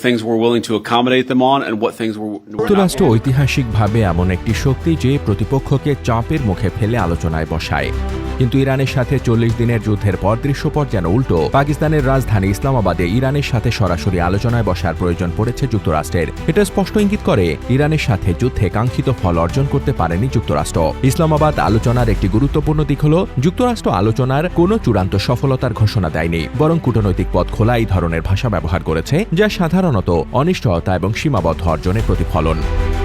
things we're willing to accommodate them on and what things we're not. যুক্তরাষ্ট্র ঐতিহাসিকভাবে এমন একটি শক্তি যে প্রতিপক্ষকে চাপের মুখে ফেলে আলোচনায় বসায়। কিন্তু ইরানের সাথে 40 দিনের যুদ্ধের পর দৃশ্যপট যেন উল্টো। পাকিস্তানের রাজধানী ইসলামাবাদে ইরানের সাথে সরাসরি আলোচনায় বসার প্রয়োজন পড়েছে যুক্তরাষ্ট্রের। এটা স্পষ্ট ইঙ্গিত করে ইরানের সাথে যুদ্ধে কাঙ্ক্ষিত ফল অর্জন করতে পারেনি যুক্তরাষ্ট্র। ইসলামাবাদ আলোচনার একটি গুরুত্বপূর্ণ দিক হল যুক্তরাষ্ট্র আলোচনার কোনো চূড়ান্ত সফলতার ঘোষণা দেয়নি, বরং কূটনৈতিক পথ খোলা এই ধরনের ভাষা ব্যবহার করেছে, যা সাধারণত অনিশ্চয়তা এবং সীমাবদ্ধ অর্জনের প্রতিফলন।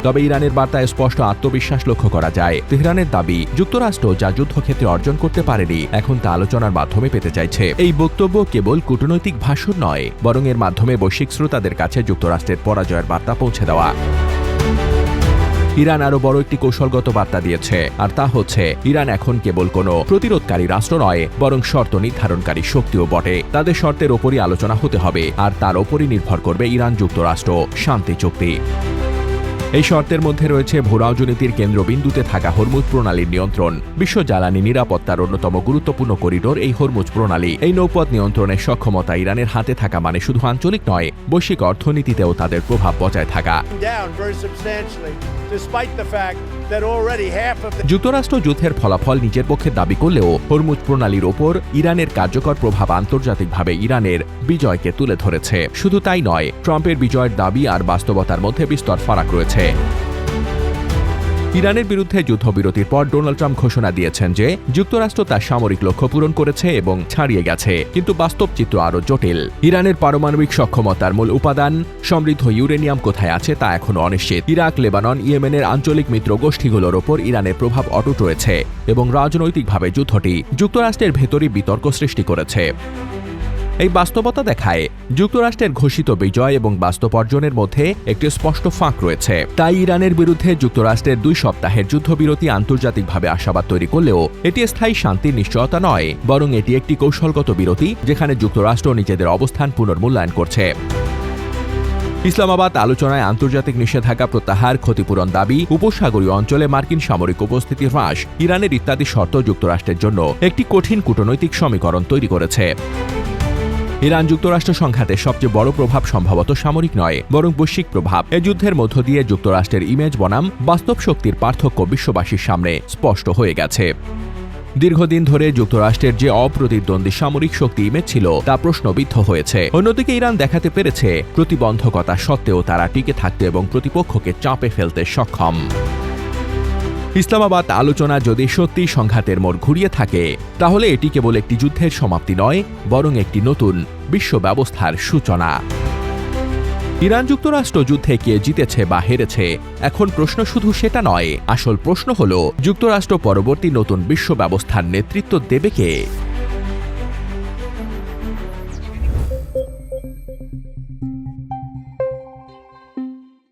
তবে ইরানের বার্তায় স্পষ্ট আত্মবিশ্বাস লক্ষ্য করা যায়। তেহরানের দাবি যুক্তরাষ্ট্র যা যুদ্ধক্ষেত্রে অর্জন করতে পারেনি এখন তা আলোচনার মাধ্যমে পেতে চাইছে। এই বক্তব্য কেবল কূটনৈতিক ভাষণ নয়, বরং এর মাধ্যমে বৈশ্বিক শ্রোতাদের কাছে যুক্তরাষ্ট্রের পরাজয়ের বার্তা পৌঁছে দেওয়া। ইরান আরও বড় একটি কৌশলগত বার্তা দিয়েছে, আর তা হচ্ছে ইরান এখন কেবল কোনো প্রতিরোধকারী রাষ্ট্র নয়, বরং শর্ত নির্ধারণকারী শক্তিও বটে। তাদের শর্তের ওপরই আলোচনা হতে হবে, আর তার ওপরই নির্ভর করবে ইরান যুক্তরাষ্ট্র শান্তি চুক্তি। এই শর্তের মধ্যে রয়েছে ভূরাজনীতির কেন্দ্রবিন্দুতে থাকা হরমুজ প্রণালীর নিয়ন্ত্রণ। বিশ্ব জ্বালানি নিরাপত্তার অন্যতম গুরুত্বপূর্ণ করিডোর এই হরমুজ প্রণালী। এই নৌপথ নিয়ন্ত্রণের সক্ষমতা ইরানের হাতে থাকা মানে শুধু আঞ্চলিক নয়, বৈশ্বিক অর্থনীতিতেও তাদের প্রভাব বজায় থাকা। যুক্তরাষ্ট্র যুদ্ধের ফলাফল নিজের পক্ষে দাবি করলেও হরমুজ প্রণালীর ওপর ইরানের কার্যকর প্রভাব আন্তর্জাতিকভাবে ইরানের বিজয়কে তুলে ধরেছে। শুধু তাই নয়, ট্রাম্পের বিজয়ের দাবি আর বাস্তবতার মধ্যে বিস্তর ফারাক রয়েছে। ইরানের বিরুদ্ধে যুদ্ধবিরতির পর ডোনাল্ড ট্রাম্প ঘোষণা দিয়েছেন যে যুক্তরাষ্ট্র তার সামরিক লক্ষ্য পূরণ করেছে এবং ছাড়িয়ে গেছে, কিন্তু বাস্তব চিত্র আরও জটিল। ইরানের পারমাণবিক সক্ষমতার মূল উপাদান সমৃদ্ধ ইউরেনিয়াম কোথায় আছে তা এখনও অনিশ্চিত। ইরাক, লেবানন, ইয়েমেনের আঞ্চলিক মিত্র গোষ্ঠীগুলোর ওপর ইরানের প্রভাব অটুট রয়েছে এবং রাজনৈতিকভাবে যুদ্ধটি যুক্তরাষ্ট্রের ভেতরই বিতর্ক সৃষ্টি করেছে। এই বাস্তবতা দেখায় যুক্তরাষ্ট্রের ঘোষিত বিজয় এবং বাস্তব অর্জনের মধ্যে একটি স্পষ্ট ফাঁক রয়েছে। তাই ইরানের বিরুদ্ধে যুক্তরাষ্ট্রের 2 সপ্তাহের যুদ্ধবিরতি আন্তর্জাতিকভাবে আশাবাদ তৈরি করলেও এটি স্থায়ী শান্তির নিশ্চয়তা নয়, বরং এটি একটি কৌশলগত বিরতি যেখানে যুক্তরাষ্ট্র নিজেদের অবস্থান পুনর্মূল্যায়ন করছে। ইসলামাবাদ আলোচনায় আন্তর্জাতিক নিষেধাজ্ঞা প্রত্যাহার, ক্ষতিপূরণ দাবি, উপসাগরীয় অঞ্চলে মার্কিন সামরিক উপস্থিতি হ্রাস, ইরানের ইত্যাদি শর্ত যুক্তরাষ্ট্রের জন্য একটি কঠিন কূটনৈতিক সমীকরণ তৈরি করেছে। ইরান যুক্তরাষ্ট্র সংঘাতে সবচেয়ে বড় প্রভাব সম্ভবত সামরিক নয়, বরং বৈশ্বিক প্রভাব। এ যুদ্ধের মধ্য দিয়ে যুক্তরাষ্ট্রের ইমেজ বনাম বাস্তব শক্তির পার্থক্য বিশ্ববাসীর সামনে স্পষ্ট হয়ে গেছে। দীর্ঘদিন ধরে যুক্তরাষ্ট্রের যে অপ্রতিদ্বন্দ্বী সামরিক শক্তি ইমেজ ছিল তা প্রশ্নবিদ্ধ হয়েছে। অন্যদিকে ইরান দেখাতে পেরেছে প্রতিবন্ধকতা সত্ত্বেও তারা টিকে থাকতে এবং প্রতিপক্ষকে চাপে ফেলতে সক্ষম। ইসলামাবাদ আলোচনা যদি সত্যি সংঘাতের মোড় ঘুরিয়ে থাকে, তাহলে এটি কেবল একটি যুদ্ধের সমাপ্তি নয়, বরং একটি নতুন বিশ্ব ব্যবস্থার সূচনা। ইরান যুক্তরাষ্ট্র যুদ্ধে কে জিতেছে বা হেরেছে, এখন প্রশ্ন শুধু সেটা নয়। আসল প্রশ্ন হল যুক্তরাষ্ট্র পরবর্তী নতুন বিশ্ব ব্যবস্থার নেতৃত্ব দেবে কে।